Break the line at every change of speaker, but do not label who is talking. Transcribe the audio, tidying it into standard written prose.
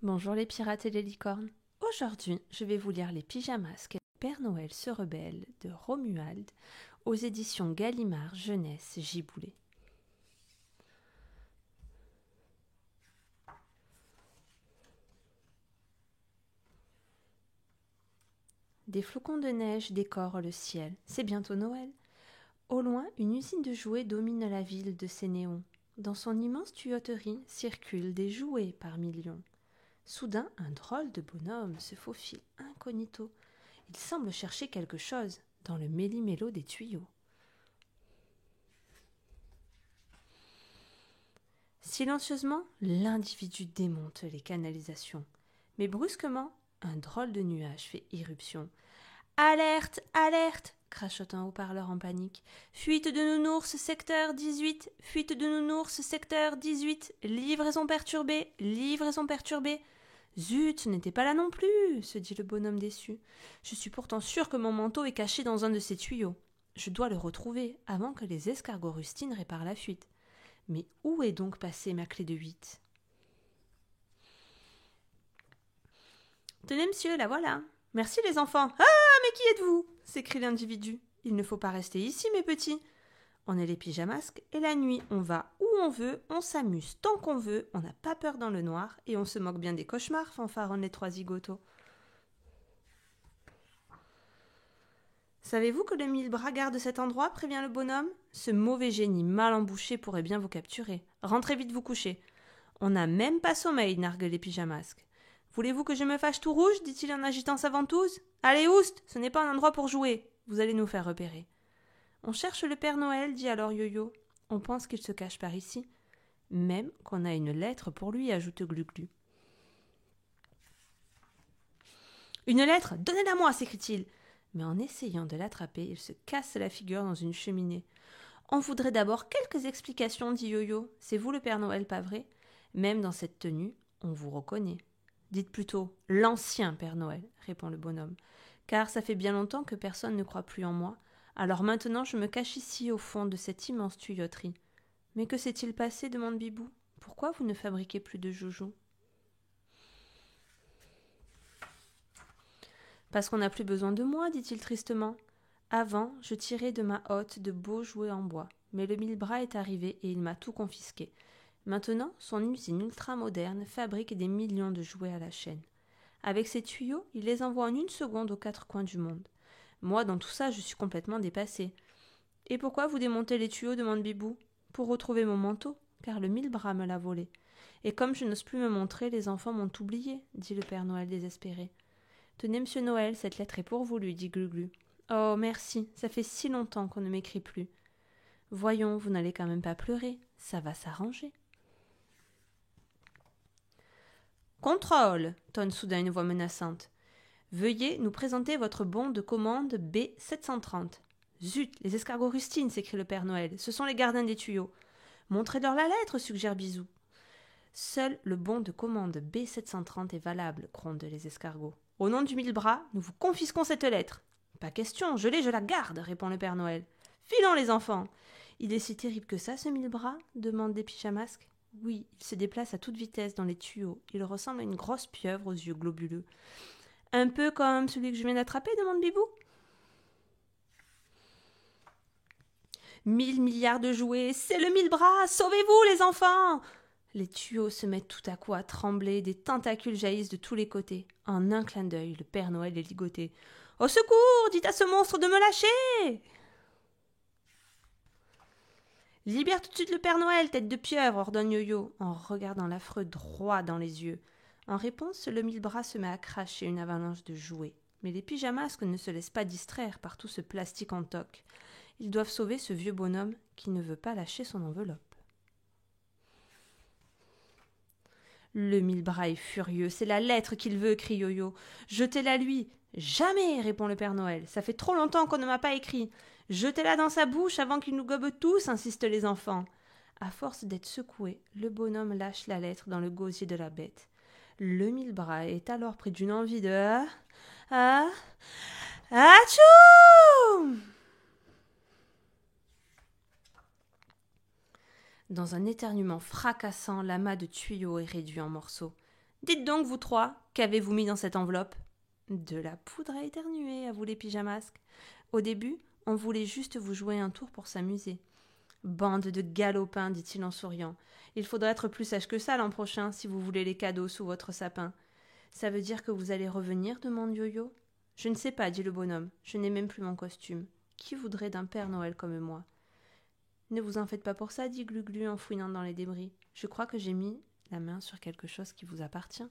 Bonjour les pirates et les licornes. Aujourd'hui, je vais vous lire Les Pyjamasques et le Père Noël se rebelle de Romuald aux éditions Gallimard Jeunesse Giboulet. Des flocons de neige décorent le ciel. C'est bientôt Noël. Au loin, une usine de jouets domine la ville de ses néons. Dans son immense tuyauterie circulent des jouets par millions. Soudain, un drôle de bonhomme se faufile incognito. Il semble chercher quelque chose dans le méli-mélo des tuyaux. Silencieusement, l'individu démonte les canalisations. Mais brusquement, un drôle de nuage fait irruption. Alerte, alerte, crachote un haut-parleur en panique. Fuite de nounours, secteur 18. Fuite de nounours, secteur 18. Livraison perturbée, livraison perturbée. Zut, ce n'était pas là non plus, se dit le bonhomme déçu. Je suis pourtant sûr que mon manteau est caché dans un de ces tuyaux. Je dois le retrouver avant que les escargots rustines réparent la fuite. Mais où est donc passée ma clé de 8 ? Tenez, monsieur, la voilà. Merci, les enfants. Ah, mais qui êtes-vous ? S'écrie l'individu. Il ne faut pas rester ici, mes petits. On est les pyjamasques, et la nuit, on va où on veut, on s'amuse tant qu'on veut, on n'a pas peur dans le noir, et on se moque bien des cauchemars, fanfaronnent les trois zigotos. Savez-vous que le mille-bras garde cet endroit ? Prévient le bonhomme. Ce mauvais génie mal embouché pourrait bien vous capturer. Rentrez vite vous coucher. On n'a même pas sommeil, narguent les pyjamasques. Voulez-vous que je me fâche tout rouge ? Dit-il en agitant sa ventouse. Allez, oust, ce n'est pas un endroit pour jouer. Vous allez nous faire repérer. On cherche le Père Noël, dit alors Yo-Yo. On pense qu'il se cache par ici. Même qu'on a une lettre pour lui, ajoute Glu-Glu. Une lettre ? Donnez-la moi, s'écrie-t-il. Mais en essayant de l'attraper, il se casse la figure dans une cheminée. On voudrait d'abord quelques explications, dit Yo-Yo. C'est vous le Père Noël, pas vrai ? Même dans cette tenue, on vous reconnaît. Dites plutôt l'ancien Père Noël, répond le bonhomme, car ça fait bien longtemps que personne ne croit plus en moi. Alors maintenant je me cache ici au fond de cette immense tuyauterie. Mais que s'est-il passé ? Demande Bibou. Pourquoi vous ne fabriquez plus de joujoux ? Parce qu'on n'a plus besoin de moi, dit-il tristement. Avant, je tirais de ma hotte de beaux jouets en bois, mais le mille-bras est arrivé et il m'a tout confisqué. Maintenant, son usine ultra-moderne fabrique des millions de jouets à la chaîne. Avec ses tuyaux, il les envoie en une seconde aux quatre coins du monde. Moi, dans tout ça, je suis complètement dépassée. Et pourquoi vous démontez les tuyaux ? Demande Bibou. Pour retrouver mon manteau, car le mille-bras me l'a volé. Et comme je n'ose plus me montrer, les enfants m'ont oublié, dit le Père Noël désespéré. Tenez, monsieur Noël, cette lettre est pour vous, lui dit Glu-Glu. Oh, merci, ça fait si longtemps qu'on ne m'écrit plus. Voyons, vous n'allez quand même pas pleurer, ça va s'arranger. Contrôle, tonne soudain une voix menaçante. Veuillez nous présenter votre bon de commande B730. Zut, les escargots rustines, s'écrie le Père Noël, ce sont les gardiens des tuyaux. Montrez-leur la lettre, suggère Bisou. Seul le bon de commande B730 est valable, grondent les escargots. Au nom du mille-bras, nous vous confisquons cette lettre. Pas question, je la garde, répond le Père Noël. Filons les enfants. Il est si terrible que ça, ce mille-bras ? Demandent des pyjamasques. Oui, il se déplace à toute vitesse dans les tuyaux. Il ressemble à une grosse pieuvre aux yeux globuleux. Un peu comme celui que je viens d'attraper, demande Bibou. 1000 milliards de jouets, c'est le mille-bras, sauvez-vous les enfants ! Les tuyaux se mettent tout à coup à trembler, des tentacules jaillissent de tous les côtés. En un clin d'œil, le Père Noël est ligoté. « Au secours ! Dites à ce monstre de me lâcher !» « Libère tout de suite le Père Noël, tête de pieuvre !» ordonne Yo-Yo, en regardant l'affreux droit dans les yeux. En réponse, le mille-bras se met à cracher une avalanche de jouets. Mais les pyjamasques ne se laissent pas distraire par tout ce plastique en toc. Ils doivent sauver ce vieux bonhomme qui ne veut pas lâcher son enveloppe. Le mille-bras est furieux, c'est la lettre qu'il veut, crie Yo-Yo. Jetez-la lui. Jamais, répond le Père Noël. Ça fait trop longtemps qu'on ne m'a pas écrit. Jetez-la dans sa bouche avant qu'il nous gobe tous, insistent les enfants. À force d'être secoué, le bonhomme lâche la lettre dans le gosier de la bête. Le mille-bras est alors pris d'une envie de Atchou! Dans un éternuement fracassant, l'amas de tuyaux est réduit en morceaux. Dites donc, vous trois, qu'avez-vous mis dans cette enveloppe ? De la poudre à éternuer, avouent les pyjamasques. Au début, on voulait juste vous jouer un tour pour s'amuser. Bande de galopins, dit-il en souriant. Il faudra être plus sage que ça l'an prochain si vous voulez les cadeaux sous votre sapin. Ça veut dire que vous allez revenir demande Yo-Yo. Je ne sais pas, dit le bonhomme. Je n'ai même plus mon costume. Qui voudrait d'un Père Noël comme moi ? Ne vous en faites pas pour ça, dit Glu-Glu en fouinant dans les débris. Je crois que j'ai mis la main sur quelque chose qui vous appartient.